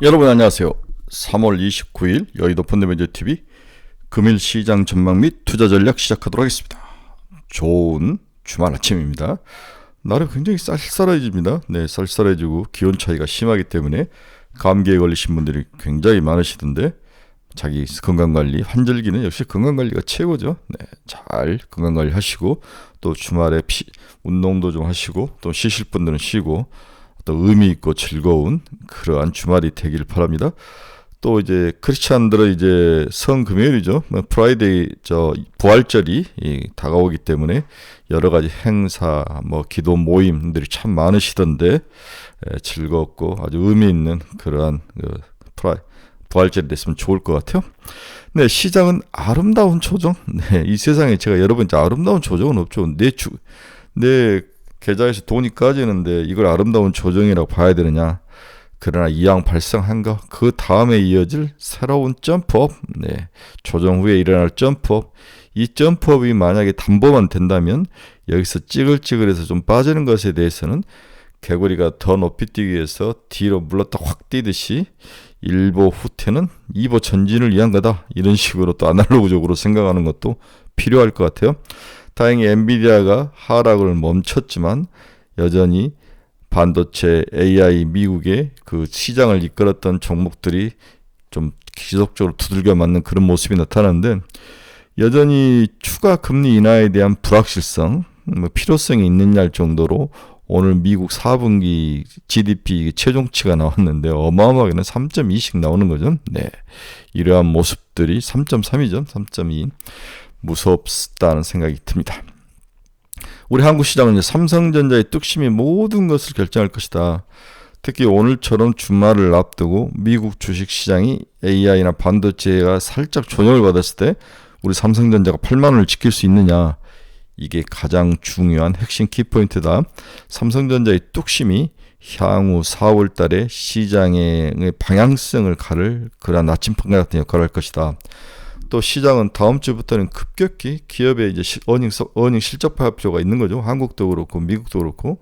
여러분 안녕하세요. 3월 29일 여의도 펀드매니저TV 금일 시장 전망 및 투자 전략 시작하도록 하겠습니다. 좋은 주말 아침입니다. 날이 굉장히 쌀쌀해집니다. 네, 쌀쌀해지고 기온 차이가 심하기 때문에 감기에 걸리신 분들이 굉장히 많으시던데 자기 건강관리, 환절기는 역시 건강관리가 최고죠. 네, 잘 건강관리 하시고 또 주말에 운동도 좀 하시고 또 쉬실 분들은 쉬고 또 의미 있고 즐거운 그러한 주말이 되길 바랍니다. 또 이제 크리스찬들은 이제 성금요일이죠. 프라이데이 부활절이 다가오기 때문에 여러 가지 행사, 기도 모임들이 참 많으시던데 즐겁고 아주 의미 있는 그러한 부활절이 됐으면 좋을 것 같아요. 네, 시장은 아름다운 조정. 네, 이 세상에 제가 여러분 아름다운 조정은 없죠. 내 계좌에서 돈이 까지는데 이걸 아름다운 조정이라고 봐야 되느냐. 그러나 이왕 발생한 거 그 다음에 이어질 새로운 점프업, 네, 조정 후에 일어날 점프업, 이 점프업이 만약에 담보만 된다면 여기서 찌글찌글해서 좀 빠지는 것에 대해서는 개구리가 더 높이 뛰기 위해서 뒤로 물렀다 확 뛰듯이 1보 후퇴는 2보 전진을 위한 거다, 이런 식으로 또 아날로그적으로 생각하는 것도 필요할 것 같아요. 다행히 엔비디아가 하락을 멈췄지만 여전히 반도체, AI, 미국의 그 시장을 이끌었던 종목들이 좀 지속적으로 두들겨 맞는 그런 모습이 나타나는데, 여전히 추가 금리 인하에 대한 불확실성, 필요성이 있느냐 할 정도로 오늘 미국 4분기 GDP 최종치가 나왔는데 어마어마하게는 3.2씩 나오는 거죠. 네, 이러한 모습들이 3.3이죠. 3.2. 무섭다는 생각이 듭니다. 우리 한국 시장은 이제 삼성전자의 뚝심이 모든 것을 결정할 것이다. 특히 오늘처럼 주말을 앞두고 미국 주식시장이 AI나 반도체가 살짝 조정을 받았을 때 우리 삼성전자가 8만 원을 지킬 수 있느냐, 이게 가장 중요한 핵심 키포인트다. 삼성전자의 뚝심이 향후 4월 달에 시장의 방향성을 가를 그러한 나침반 같은 역할을 할 것이다. 또 시장은 다음 주부터는 급격히 기업의 이제 어닝 실적 발표가 있는 거죠. 한국도 그렇고 미국도 그렇고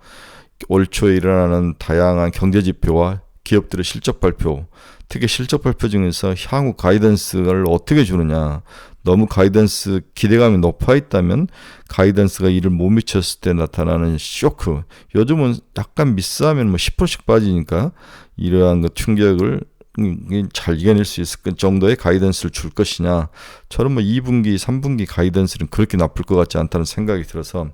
올 초에 일어나는 다양한 경제 지표와 기업들의 실적 발표, 특히 실적 발표 중에서 향후 가이던스를 어떻게 주느냐. 너무 가이던스 기대감이 높아 있다면 가이던스가 이를 못 미쳤을 때 나타나는 쇼크. 요즘은 약간 미스하면 10%씩 빠지니까 이러한 그 충격을 잘 이겨낼 수 있을 정도의 가이던스를 줄 것이냐. 저는 2분기, 3분기 가이던스는 그렇게 나쁠 것 같지 않다는 생각이 들어서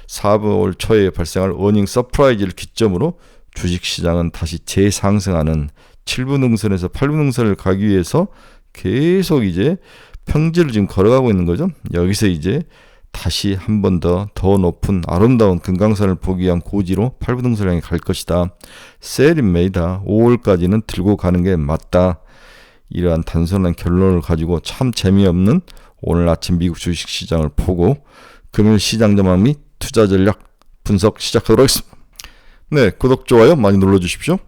4월 초에 발생할 어닝 서프라이즈를 기점으로 주식시장은 다시 재상승하는 7분 능선에서 8분 능선을 가기 위해서 계속 이제 평지를 지금 걸어가고 있는 거죠. 여기서 이제 다시 한 번 더 높은 아름다운 금강산을 보기 위한 고지로 8분 능선을 향해 갈 것이다. 셀인메이다. 5월까지는 들고 가는 게 맞다. 이러한 단순한 결론을 가지고 참 재미없는 오늘 아침 미국 주식시장을 보고 금일 시장 전망 및 투자 전략 분석 시작하도록 하겠습니다. 네, 구독, 좋아요 많이 눌러주십시오.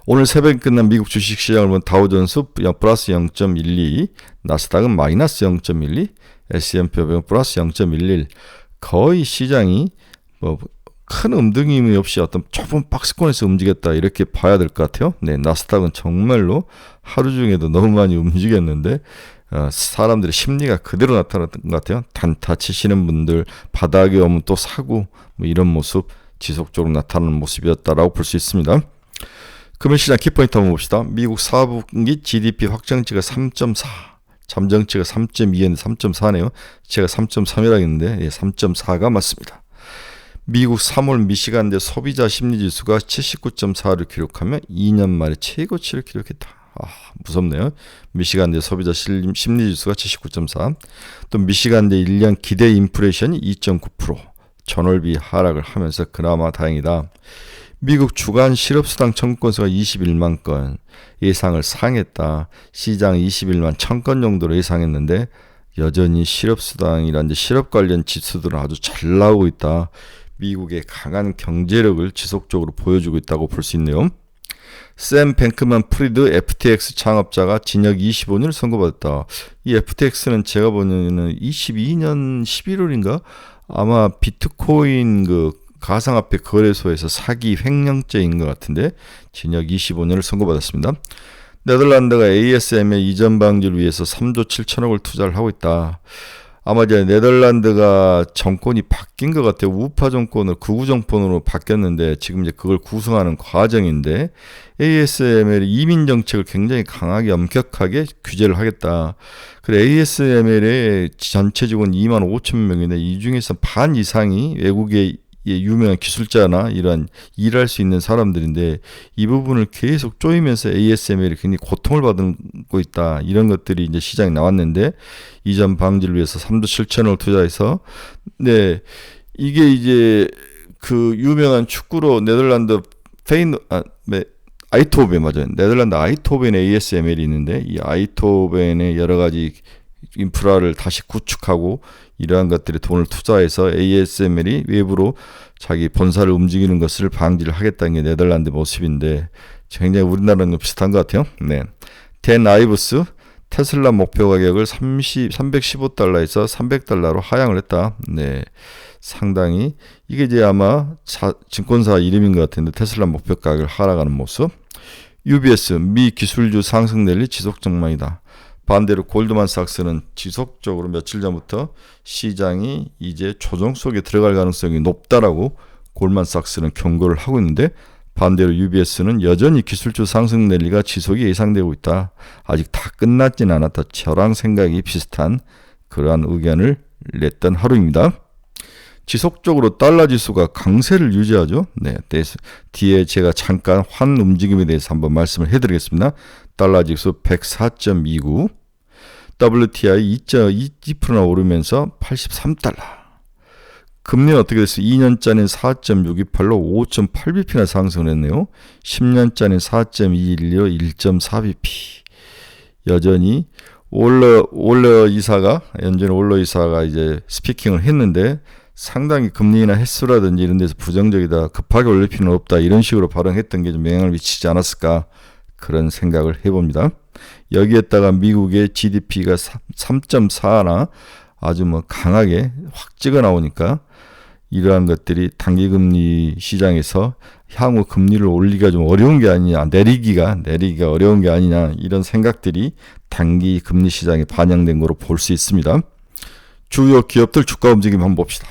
오늘 새벽에 끝난 미국 주식시장을 보면 다우존스 플러스 0.12, 나스닥은 마이너스 0.12, S&P 500 플러스 0.11, 거의 시장이 큰 움직임이 없이 어떤 좁은 박스권에서 움직였다, 이렇게 봐야 될 것 같아요. 네, 나스닥은 정말로 하루 중에도 너무 많이 움직였는데 사람들의 심리가 그대로 나타났던 것 같아요. 단타 치시는 분들 바닥에 오면 또 사고 이런 모습 지속적으로 나타나는 모습이었다라고 볼 수 있습니다. 금일 시장 키포인트 한번 봅시다. 미국 4분기 GDP 확정치가 3.4, 잠정치가 3.2였는데 3.4네요. 제가 3.3이라고 했는데 3.4가 맞습니다. 미국 3월 미시간대 소비자 심리지수가 79.4를 기록하며 2년 만에 최고치를 기록했다. 무섭네요. 미시간대 소비자 심리지수가 79.4. 또 미시간대 1년 기대 인플레이션이 2.9%. 전월비 하락을 하면서 그나마 다행이다. 미국 주간 실업수당 청구 건수가 21만 건, 예상을 상했다. 시장 21만 1000건 정도로 예상했는데 여전히 실업수당이란 실업 관련 지수들은 아주 잘 나오고 있다. 미국의 강한 경제력을 지속적으로 보여주고 있다고 볼 수 있네요. 샘 뱅크만 프리드 FTX 창업자가 징역 25년을 선고받았다. 이 FTX는 제가 보기에는 22년 11월인가 아마 비트코인 가상화폐 거래소에서 사기 횡령죄인 것 같은데 징역 25년을 선고받았습니다. 네덜란드가 ASM의 이전 방지를 위해서 3조 7천억을 투자를 하고 있다. 아마 이제 네덜란드가 정권이 바뀐 것 같아요. 우파 정권으로 극우 정권으로 바뀌었는데 지금 이제 그걸 구성하는 과정인데 ASML이 이민 정책을 굉장히 강하게 엄격하게 규제를 하겠다. 그래 ASML의 전체 직원 2만 5천 명인데 이 중에서 반 이상이 외국의 유명한 기술자나 이런 일할 수 있는 사람들인데 이 부분을 계속 쪼이면서 ASML이 굉장히 고통을 받고 있다. 이런 것들이 이제 시장에 나왔는데 이전 방지를 위해서 3조 7천억을 투자해서 이게 이제 그 유명한 축구로 네덜란드 아이토벤 맞아요. 네덜란드 아이토벤 ASML이 있는데 이 아이토벤의 여러 가지 인프라를 다시 구축하고 이러한 것들에 돈을 투자해서 ASML이 외부로 자기 본사를 움직이는 것을 방지를 하겠다는 게 네덜란드 모습인데 굉장히 우리나라랑 비슷한 것 같아요. 네. 댄 아이브스 테슬라 목표 가격을 315달러에서 300달러로 하향을 했다. 네. 상당히 이게 이제 아마 증권사 이름인 것 같은데 테슬라 목표 가격을 하락하는 모습. UBS 미 기술주 상승 랠리 지속 전망이다. 반대로 골드만삭스는 지속적으로 며칠 전부터 시장이 이제 조정 속에 들어갈 가능성이 높다라고 골드만삭스는 경고를 하고 있는데 반대로 UBS는 여전히 기술주 상승 랠리가 지속이 예상되고 있다. 아직 다 끝났진 않았다. 저랑 생각이 비슷한 그러한 의견을 냈던 하루입니다. 지속적으로 달러 지수가 강세를 유지하죠. 네, 뒤에 제가 잠깐 환 움직임에 대해서 한번 말씀을 해드리겠습니다. 달러 지수 104.29, WTI 2.2%나 오르면서 83달러. 금리는 어떻게 됐어요? 2년짜리는 4.628로 5.8bp나 상승을 했네요. 10년짜리는 4.212로 1.4bp. 여전히 올러 이사가 이제 스피킹을 했는데 상당히 금리나 횟수라든지 이런 데서 부정적이다. 급하게 올릴 필요는 없다. 이런 식으로 발언했던 게 좀 영향을 미치지 않았을까. 그런 생각을 해봅니다. 여기에다가 미국의 GDP가 3.4나 아주 강하게 확 찍어 나오니까 이러한 것들이 단기금리 시장에서 향후 금리를 올리기가 좀 어려운 게 아니냐, 내리기가 어려운 게 아니냐 이런 생각들이 단기 금리 시장에 반영된 거로 볼 수 있습니다. 주요 기업들 주가 움직임 한번 봅시다.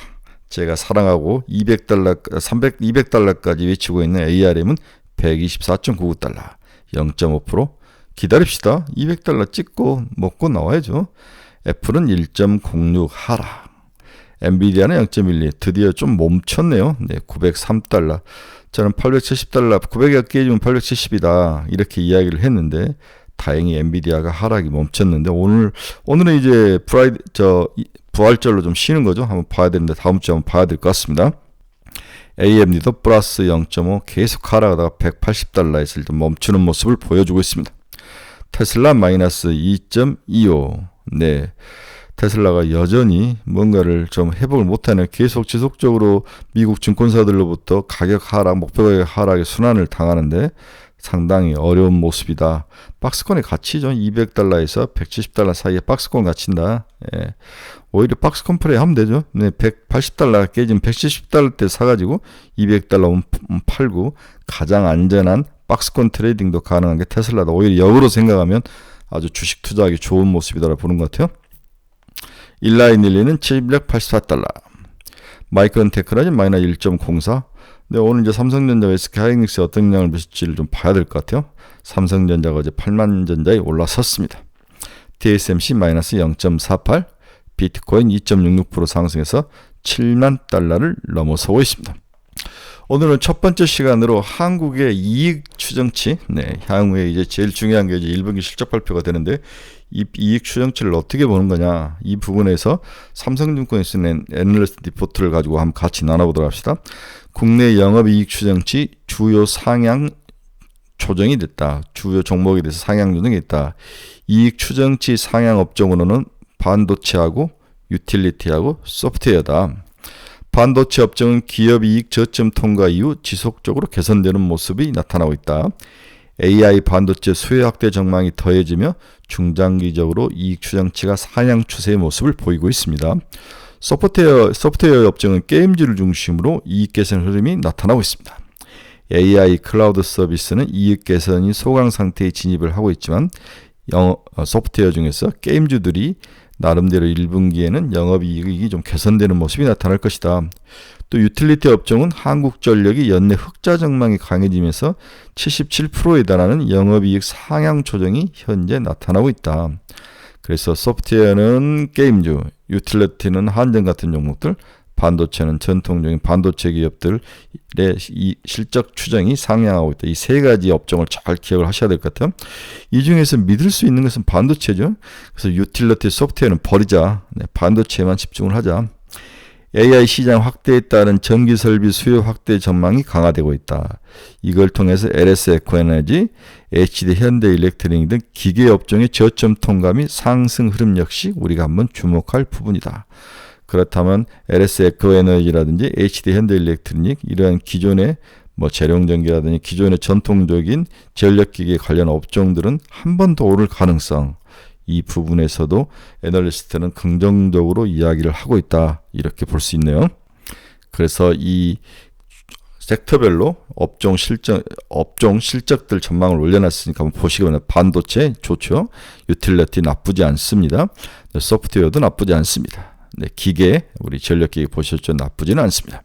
제가 사랑하고 200달러까지 외치고 있는 ARM은 124.99달러, 0.5% 기다립시다. 200달러 찍고 먹고 나와야죠. 애플은 1.06 하락. 엔비디아는 0.12. 드디어 좀 멈췄네요. 네, 903달러. 저는 870달러, 900이 깨지면 870이다. 이렇게 이야기를 했는데 다행히 엔비디아가 하락이 멈췄는데 오늘은 이제 부활절로 좀 쉬는 거죠. 한번 봐야 되는데 다음 주에 한번 봐야 될 것 같습니다. AMD도 플러스 0.5 계속 하락하다가 180달러에서 일단 멈추는 모습을 보여주고 있습니다. 테슬라 마이너스 2.25. 네. 테슬라가 여전히 뭔가를 좀 회복을 못하는 계속 지속적으로 미국 증권사들로부터 가격 하락, 목표 가격 하락의 순환을 당하는데 상당히 어려운 모습이다. 박스권의 가치죠. 200달러에서 170달러 사이에 박스권 가치인다. 예. 오히려 박스권 플레이 하면 되죠. 네, 180달러 깨지면 170달러 때 사가지고 200달러 팔고 가장 안전한 박스권 트레이딩도 가능한 게 테슬라다. 오히려 역으로 생각하면 아주 주식 투자하기 좋은 모습이다라고 보는 것 같아요. 일라이닐리는 784달러. 마이크론 테크노는 마이너스 1.04. 네, 오늘 이제 삼성전자가 SK하이닉스에 어떤 영향을 미칠지를 좀 봐야 될 것 같아요. 삼성전자가 어제 8만전자에 올라섰습니다. TSMC 마이너스 0.48, 비트코인 2.66% 상승해서 7만 달러를 넘어서고 있습니다. 오늘은 첫 번째 시간으로 한국의 이익 추정치, 네, 향후에 이제 제일 중요한 게 이제 1분기 실적 발표가 되는데 이 이익 추정치를 어떻게 보는 거냐, 이 부분에서 삼성증권에서 낸 애널리스트 리포트를 가지고 한번 같이 나눠보도록 합시다. 국내 영업이익 추정치 주요 상향 조정이 됐다. 주요 종목에 대해서 상향 조정이 있다. 이익 추정치 상향 업종으로는 반도체하고 유틸리티하고 소프트웨어다. 반도체 업종은 기업이익 저점 통과 이후 지속적으로 개선되는 모습이 나타나고 있다. AI 반도체 수요 확대 전망이 더해지며 중장기적으로 이익 추정치가 상향 추세의 모습을 보이고 있습니다. 소프트웨어 업종은 게임주를 중심으로 이익 개선 흐름이 나타나고 있습니다. AI 클라우드 서비스는 이익 개선이 소강 상태에 진입을 하고 있지만 소프트웨어 중에서 게임주들이 나름대로 1분기에는 영업이익이 좀 개선되는 모습이 나타날 것이다. 또 유틸리티 업종은 한국전력이 연내 흑자 전망이 강해지면서 77%에 달하는 영업이익 상향 조정이 현재 나타나고 있다. 그래서 소프트웨어는 게임주, 유틸리티는 한전 같은 종목들, 반도체는 전통적인 반도체 기업들의 이 실적 추정이 상향하고 있다. 이 세 가지 업종을 잘 기억을 하셔야 될 것 같아요. 이 중에서 믿을 수 있는 것은 반도체죠. 그래서 유틸리티 소프트웨어는 버리자. 반도체에만 집중을 하자. AI 시장 확대에 따른 전기 설비 수요 확대 전망이 강화되고 있다. 이걸 통해서 LS 에코에너지, HD 현대일렉트로닉 등 기계 업종의 저점 통감이 상승 흐름 역시 우리가 한번 주목할 부분이다. 그렇다면 LS 에코에너지라든지 HD 현대일렉트로닉 이러한 기존의 재룡전기라든지 기존의 전통적인 전력기계 관련 업종들은 한 번 더 오를 가능성, 이 부분에서도 애널리스트는 긍정적으로 이야기를 하고 있다, 이렇게 볼 수 있네요. 그래서 이 섹터별로 업종 실적들 전망을 올려놨으니까 한번 보시면 반도체 좋죠. 유틸리티 나쁘지 않습니다. 소프트웨어도 나쁘지 않습니다. 기계, 우리 전력기계 보셨죠? 나쁘지는 않습니다.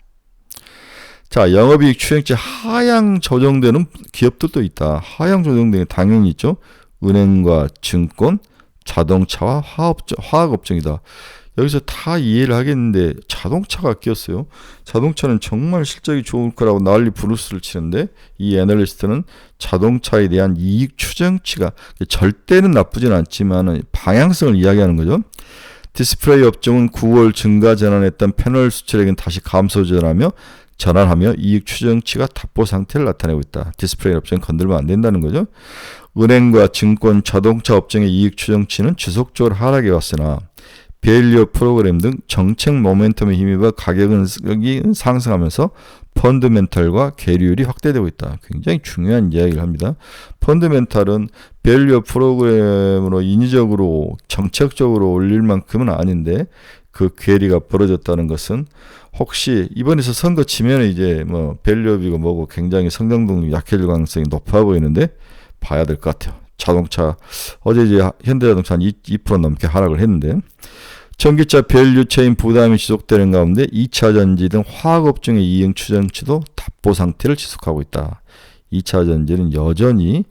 자, 영업이익 추정치 하향 조정되는 기업들도 있다. 하향 조정되는 당연히 있죠. 은행과 증권, 자동차와 화학업종이다. 여기서 다 이해를 하겠는데 자동차가 끼었어요. 자동차는 정말 실적이 좋을 거라고 난리 부르스를 치는데 이 애널리스트는 자동차에 대한 이익 추정치가 절대는 나쁘진 않지만 방향성을 이야기하는 거죠. 디스플레이 업종은 9월 증가 전환했던 패널 수출액은 다시 감소 전환하며 이익 추정치가 답보 상태를 나타내고 있다. 디스플레이 업종은 건들면 안 된다는 거죠. 은행과 증권, 자동차 업종의 이익 추정치는 지속적으로 하락해 왔으나 밸류 프로그램 등 정책 모멘텀에 힘입어 가격은 상승하면서 펀드멘탈과 계류율이 확대되고 있다. 굉장히 중요한 이야기를 합니다. 펀드멘탈은 밸류 프로그램으로 인위적으로 정책적으로 올릴 만큼은 아닌데 그 괴리가 벌어졌다는 것은 혹시 이번에서 선거 치면 이제 밸류업이고 뭐고 굉장히 성장동력이 약해질 가능성이 높아 보이는데 봐야 될 것 같아요. 자동차 어제 이제 현대자동차 한 2% 넘게 하락을 했는데 전기차 밸류체인 부담이 지속되는 가운데 2차 전지 등 화학업종의 이익 추정치도 답보 상태를 지속하고 있다. 2차 전지는 여전히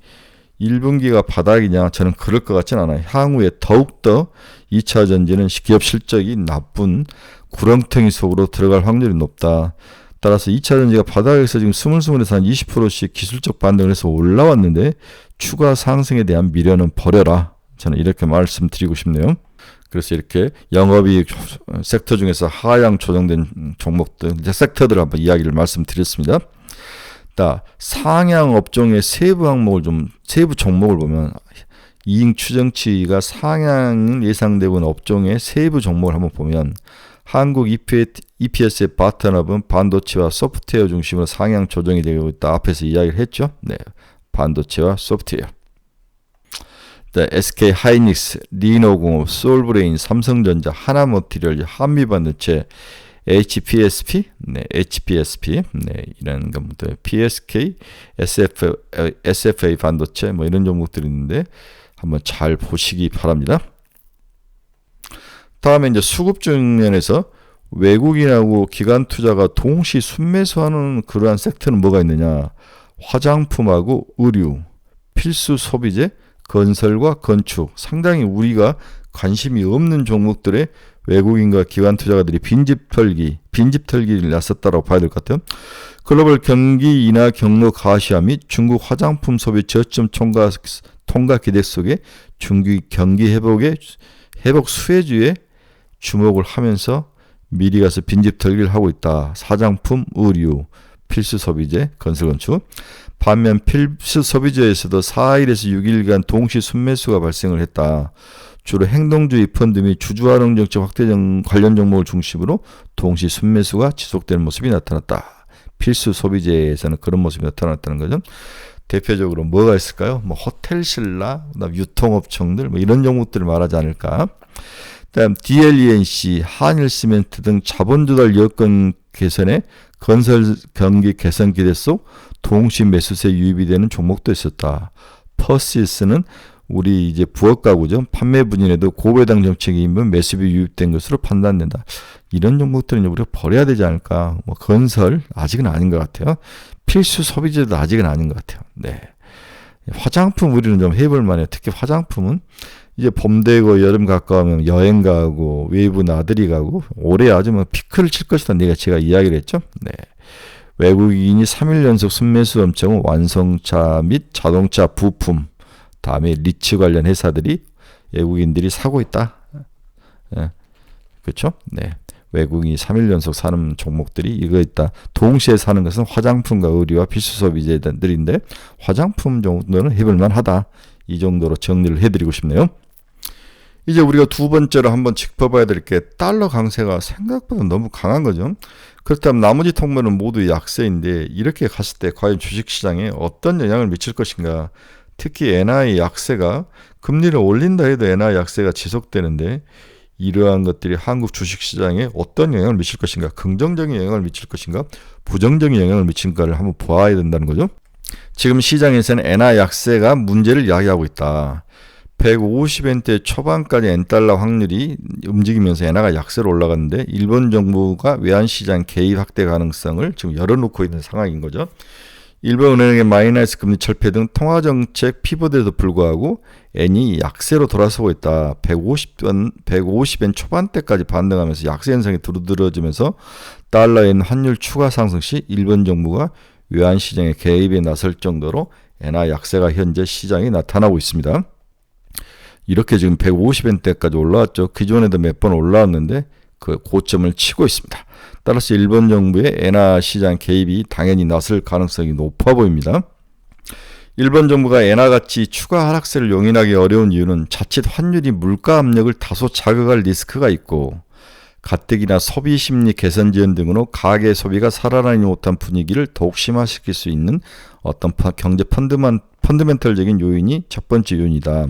1분기가 바닥이냐? 저는 그럴 것 같진 않아요. 향후에 더욱더 2차 전지는 기업 실적이 나쁜 구렁텅이 속으로 들어갈 확률이 높다. 따라서 2차 전지가 바닥에서 지금 스물스물해서 한 20%씩 기술적 반등을 해서 올라왔는데 추가 상승에 대한 미련은 버려라. 저는 이렇게 말씀드리고 싶네요. 그래서 이렇게 영업이익 섹터 중에서 하향 조정된 종목들, 섹터들을 한번 이야기를 말씀드렸습니다. 상향 업종의 세부 종목을 보면 이익 추정치가 상향 예상되고 있는 업종의 세부 종목을 한번 보면 한국 EPS의 바텀업은 반도체와 소프트웨어 중심으로 상향 조정이 되고 있다. 앞에서 이야기를 했죠. 네, 반도체와 소프트웨어. SK 하이닉스, 리노공업, 솔브레인, 삼성전자, 하나머티리얼, 한미반도체, HPSP, 이런 것들, PSK, SFA 반도체, 이런 종목들이 있는데 한번 잘 보시기 바랍니다. 다음에 이제 수급 측면에서 외국인하고 기관 투자가 동시 순매수하는 그러한 섹터는 뭐가 있느냐? 화장품하고 의류, 필수 소비재, 건설과 건축, 상당히 우리가 관심이 없는 종목들의 외국인과 기관 투자가들이 빈집 털기를 나섰다고 봐야 될 것 같아요. 글로벌 경기 인하 경로 가시화 및 중국 화장품 소비 저점 통과 기대 속에 중국 경기 회복 수혜주에 주목을 하면서 미리 가서 빈집 털기를 하고 있다. 사장품, 의류, 필수 소비재, 건설 건축. 반면 필수 소비재에서도 4일에서 6일간 동시 순매수가 발생을 했다. 주로 행동주의 펀드 및 주주환원 정책 확대 관련 종목을 중심으로 동시 순매수가 지속되는 모습이 나타났다. 필수 소비재에서는 그런 모습이 나타났다는 거죠. 대표적으로 뭐가 있을까요? 호텔 신라, 유통업종들, 이런 종목들을 말하지 않을까. 그다음 DLENC, 한일시멘트 등 자본 조달 여건 개선에 건설 경기 개선 기대 속 동시 매수세 유입이 되는 종목도 있었다. 퍼시스는 우리 이제 부업 가구죠. 판매 분인에도 고배당 정책이 있으면 매수비 유입된 것으로 판단된다. 이런 종목들은 우리가 버려야 되지 않을까. 뭐 건설 아직은 아닌 것 같아요. 필수 소비재도 아직은 아닌 것 같아요. 네. 화장품 우리는 좀 해볼 만해요. 특히 화장품은 이제 봄 되고 여름 가까우면 여행 가고 외부 나들이 가고 올해 아주 뭐 피크를 칠 것이다. 제가 이야기를 했죠. 네. 외국인이 3일 연속 순매수 엄청은 완성차 및 자동차 부품, 다음에 리츠 관련 회사들이 외국인들이 사고 있다. 네. 그렇죠? 네. 외국인이 3일 연속 사는 종목들이 이거 있다. 동시에 사는 것은 화장품과 의류와 필수 소비재들인데 화장품 정도는 해볼만 하다. 이 정도로 정리를 해드리고 싶네요. 이제 우리가 두 번째로 한번 짚어봐야 될 게 달러 강세가 생각보다 너무 강한 거죠. 그렇다면 나머지 통면은 모두 약세인데 이렇게 갔을 때 과연 주식시장에 어떤 영향을 미칠 것인가. 특히 엔화의 약세가 금리를 올린다 해도 엔화 약세가 지속되는데 이러한 것들이 한국 주식시장에 어떤 영향을 미칠 것인가. 긍정적인 영향을 미칠 것인가. 부정적인 영향을 미칠까를 한번 보아야 된다는 거죠. 지금 시장에서는 엔화 약세가 문제를 야기하고 있다. 150엔대 초반까지 엔달러 확률이 움직이면서 엔화가 약세로 올라갔는데 일본 정부가 외환시장 개입 확대 가능성을 지금 열어놓고 있는 상황인 거죠. 일본은행의 마이너스 금리 철폐 등 통화정책 피봇에도 불구하고 엔이 약세로 돌아서고 있다. 150엔 초반대까지 반등하면서 약세 현상이 두드러지면서 달러엔 환율 추가 상승 시 일본 정부가 외환시장의 개입에 나설 정도로 엔화 약세가 현재 시장에 나타나고 있습니다. 이렇게 지금 150엔대까지 올라왔죠. 기존에도 몇 번 올라왔는데 그 고점을 치고 있습니다. 따라서 일본 정부의 엔화 시장 개입이 당연히 나설 가능성이 높아 보입니다. 일본 정부가 엔화 가치 추가 하락세를 용인하기 어려운 이유는 자칫 환율이 물가 압력을 다소 자극할 리스크가 있고 가뜩이나 소비 심리 개선 지연 등으로 가계 소비가 살아나지 못한 분위기를 더욱 심화시킬 수 있는 어떤 경제 펀드멘털적인 요인이 첫 번째 요인이다.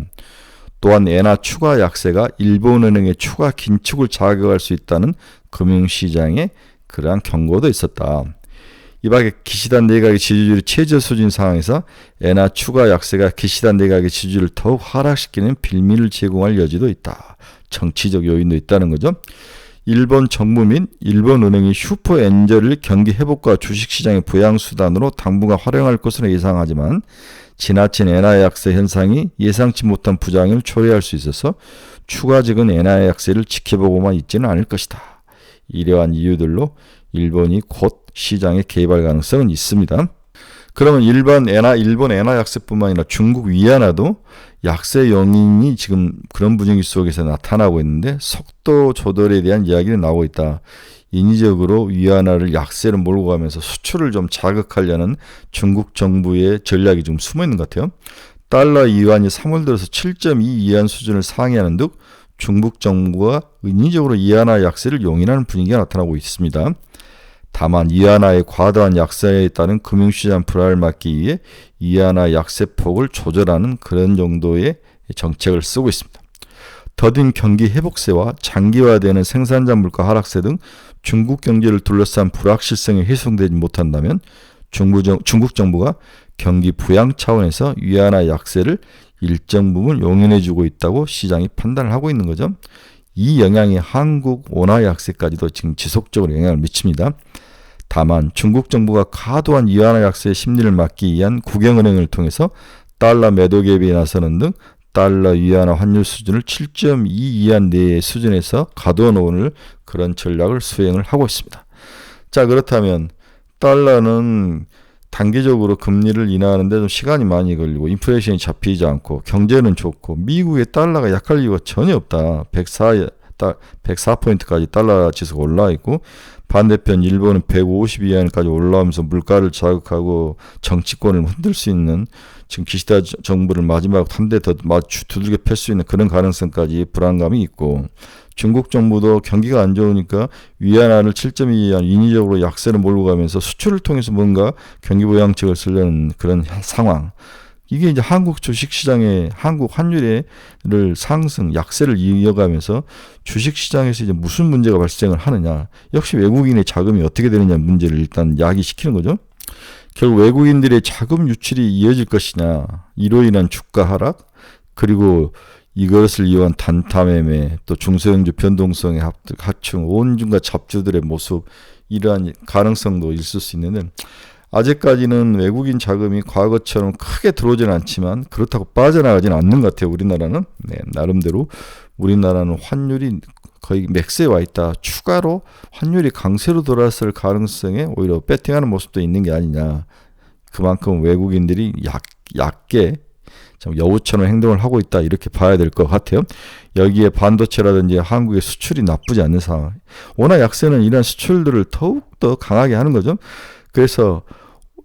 또한 엔화 추가 약세가 일본은행의 추가 긴축을 자극할 수 있다는 금융시장의 그러한 경고도 있었다. 이 밖에 기시다 내각의 지지율이 최저 수준 상황에서 엔화 추가 약세가 기시다 내각의 지지율을 더욱 하락시키는 빌미를 제공할 여지도 있다. 정치적 요인도 있다는 거죠. 일본 정부 및 일본은행이 슈퍼엔저를 경기 회복과 주식시장의 부양수단으로 당분간 활용할 것으로 예상하지만 지나친 엔화 약세 현상이 예상치 못한 부작용을 초래할 수 있어서 추가적인 엔화 약세를 지켜보고만 있지는 않을 것이다. 이러한 이유들로 일본이 곧 시장에 개입할 가능성은 있습니다. 그러면 일본 엔화 약세뿐만 아니라 중국 위안화도 약세 요인이 지금 그런 분위기 속에서 나타나고 있는데 속도 조절에 대한 이야기가 나오고 있다. 인위적으로 위안화를 약세로 몰고 가면서 수출을 좀 자극하려는 중국 정부의 전략이 좀 숨어 있는 것 같아요. 달러 위안이 3월 들어서 7.2 위안 수준을 상회하는 등 중국 정부가 인위적으로 위안화 약세를 용인하는 분위기가 나타나고 있습니다. 다만 위안화의 과도한 약세에 따른 금융시장 불안을 막기 위해 위안화 약세폭을 조절하는 그런 정도의 정책을 쓰고 있습니다. 더딘 경기 회복세와 장기화되는 생산자 물가 하락세 등 중국 경제를 둘러싼 불확실성이 해소되지 못한다면 중국 정부가 경기 부양 차원에서 위안화 약세를 일정 부분 용인해주고 있다고 시장이 판단을 하고 있는 거죠. 이 영향이 한국 원화 약세까지도 지금 지속적으로 영향을 미칩니다. 다만 중국 정부가 과도한 위안화 약세의 심리를 막기 위한 국영은행을 통해서 달러 매도 개입에 나서는 등 달러 위안화 환율 수준을 7.2 위안 내의 수준에서 가둬놓을 그런 전략을 수행을 하고 있습니다. 자, 그렇다면 달러는 단기적으로 금리를 인하하는데 좀 시간이 많이 걸리고 인플레이션이 잡히지 않고 경제는 좋고 미국의 달러가 약할 이유가 전혀 없다. 104포인트까지 달러 지수가 올라와 있고 반대편 일본은 152엔까지 올라오면서 물가를 자극하고 정치권을 흔들 수 있는 지금 기시다 정부를 마지막 한 대 더 두들겨 팰 수 있는 그런 가능성까지 불안감이 있고 중국 정부도 경기가 안 좋으니까 위안화를 7.2위안 인위적으로 약세를 몰고 가면서 수출을 통해서 뭔가 경기 부양책을 쓰려는 그런 상황. 이게 이제 한국 주식시장의 한국 환율의 상승, 약세를 이어가면서 주식시장에서 이제 무슨 문제가 발생을 하느냐. 역시 외국인의 자금이 어떻게 되느냐 문제를 일단 야기시키는 거죠. 결국 외국인들의 자금 유출이 이어질 것이냐. 이로 인한 주가 하락, 그리고 이것을 이용한 단타 매매, 또 중소형주 변동성의 하충, 온중과 잡주들의 모습, 이러한 가능성도 있을 수 있는데, 아직까지는 외국인 자금이 과거처럼 크게 들어오지는 않지만 그렇다고 빠져나가지는 않는 것 같아요. 우리나라는. 네, 나름대로 우리나라는 환율이 거의 맥스에 와 있다. 추가로 환율이 강세로 돌아설 가능성에 오히려 배팅하는 모습도 있는 게 아니냐. 그만큼 외국인들이 얕게 여우처럼 행동을 하고 있다. 이렇게 봐야 될 것 같아요. 여기에 반도체라든지 한국의 수출이 나쁘지 않는 상황. 원화 약세는 이런 수출들을 더욱더 강하게 하는 거죠. 그래서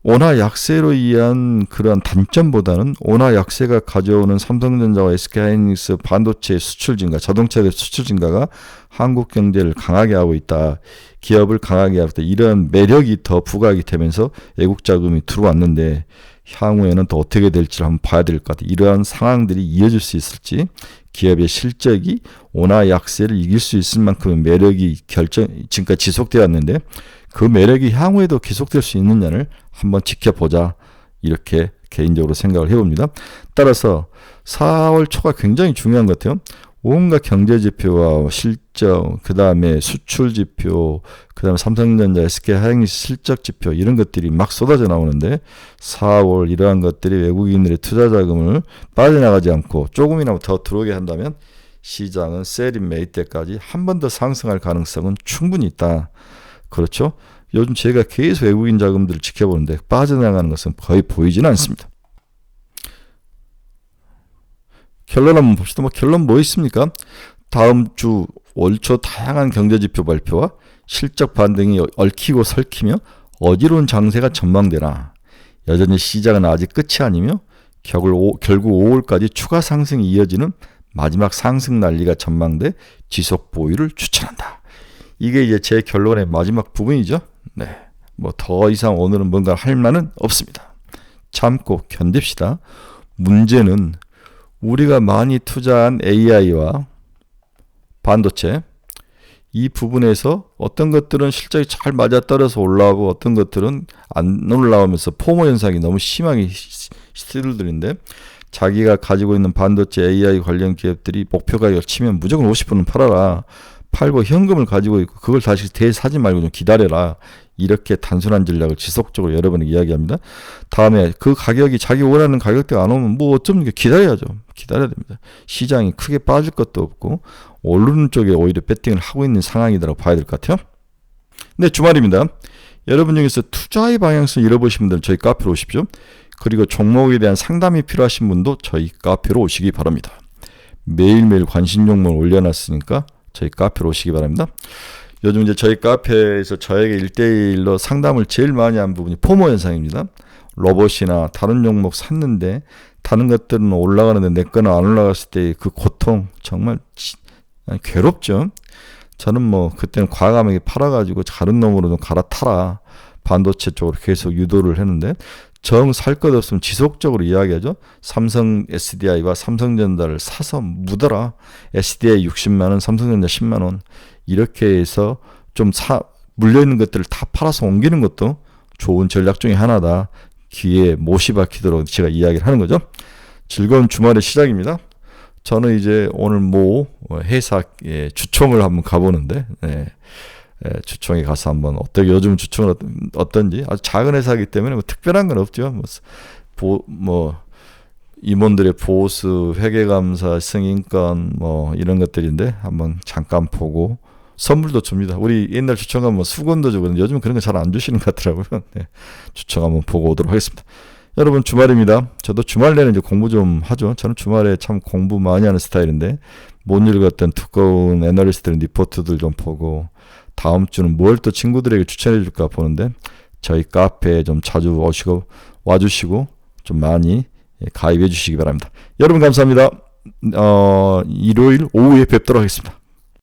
원화 약세로 인한 그러한 단점보다는 원화 약세가 가져오는 삼성전자와 SK하이닉스 반도체 수출 증가, 자동차의 수출 증가가 한국 경제를 강하게 하고 있다. 기업을 강하게 하고 있다. 이런 매력이 더 부각이 되면서 외국 자금이 들어왔는데 향후에는 또 어떻게 될지를 한번 봐야 될 것 같아요. 이러한 상황들이 이어질 수 있을지, 기업의 실적이 원화 약세를 이길 수 있을 만큼의 매력이 지금까지 지속되었는데 그 매력이 향후에도 계속될 수 있느냐를 한번 지켜보자. 이렇게 개인적으로 생각을 해봅니다. 따라서 4월 초가 굉장히 중요한 것 같아요. 온갖 경제지표와 실적, 그 다음에 수출지표, 그 다음에 삼성전자, SK하이닉스 실적지표 이런 것들이 막 쏟아져 나오는데 4월 이러한 것들이 외국인들의 투자자금을 빠져나가지 않고 조금이나마 더 들어오게 한다면 시장은 셀인 매입 때까지 한 번 더 상승할 가능성은 충분히 있다. 그렇죠? 요즘 제가 계속 외국인 자금들을 지켜보는데 빠져나가는 것은 거의 보이지는 않습니다. 결론 한번 봅시다. 결론 뭐 있습니까? 다음 주 월초 다양한 경제지표 발표와 실적 반등이 얽히고 설키며 어지러운 장세가 전망되나 여전히 시장은 아직 끝이 아니며 결국 5월까지 추가 상승이 이어지는 마지막 상승 난리가 전망돼 지속 보유를 추천한다. 이게 이제 제 결론의 마지막 부분이죠. 네, 뭐 더 이상 오늘은 뭔가 할 말은 없습니다. 참고 견딥시다. 문제는 우리가 많이 투자한 AI와 반도체 이 부분에서 어떤 것들은 실적이 잘 맞아떨어서 올라오고 어떤 것들은 안 올라오면서 포모 현상이 너무 심하게 시들들인데 자기가 가지고 있는 반도체 AI 관련 기업들이 목표 가격을 치면 무조건 50%는 팔아라. 팔고 현금을 가지고 있고 그걸 다시 대사지 말고 좀 기다려라. 이렇게 단순한 전략을 지속적으로 여러 번 이야기합니다. 다음에 그 가격이 자기 원하는 가격대가 안 오면 뭐 어쩌면 기다려야죠. 기다려야 됩니다. 시장이 크게 빠질 것도 없고 오르는 쪽에 오히려 배팅을 하고 있는 상황이라고 봐야 될 것 같아요. 네, 주말입니다. 여러분 중에서 투자의 방향성을 잃어보신 분들은 저희 카페로 오십시오. 그리고 종목에 대한 상담이 필요하신 분도 저희 카페로 오시기 바랍니다. 매일매일 관심 종목을 올려놨으니까 저희 카페로 오시기 바랍니다. 요즘 이제 저희 카페에서 저에게 1대1로 상담을 제일 많이 한 부분이 포모 현상입니다. 로봇이나 다른 종목 샀는데 다른 것들은 올라가는데 내 거는 안 올라갔을 때 그 고통 정말 괴롭죠. 저는 뭐 그때는 과감하게 팔아가지고 다른 놈으로 좀 갈아타라. 반도체 쪽으로 계속 유도를 했는데 정 살 것 없으면 지속적으로 이야기하죠. 삼성 SDI와 삼성전자를 사서 묻어라. SDI 60만 원, 삼성전자 10만 원. 이렇게 해서 좀 물려있는 것들을 다 팔아서 옮기는 것도 좋은 전략 중에 하나다. 귀에 못이 박히도록 제가 이야기를 하는 거죠. 즐거운 주말의 시작입니다. 저는 이제 오늘 회사 주총을 한번 가보는데 주총에 가서 한번 요즘 주총은 어떤지 아주 작은 회사이기 때문에 뭐 특별한 건 없죠. 임원들의 보수, 회계감사, 승인권 이런 것들인데 한번 잠깐 보고 선물도 줍니다. 우리 옛날 주총 가면 수건도 주고 요즘 그런 거 잘 안 주시는 것 같더라고요. 네, 주총 한번 보고 오도록 하겠습니다. 여러분 주말입니다. 저도 주말 내내 이제 공부 좀 하죠. 저는 주말에 참 공부 많이 하는 스타일인데 못 읽었던 두꺼운 애널리스트들 리포트들 좀 보고 다음 주는 뭘 또 친구들에게 추천해 줄까 보는데 저희 카페에 좀 자주 와주시고 좀 많이 가입해 주시기 바랍니다. 여러분 감사합니다. 일요일 오후에 뵙도록 하겠습니다.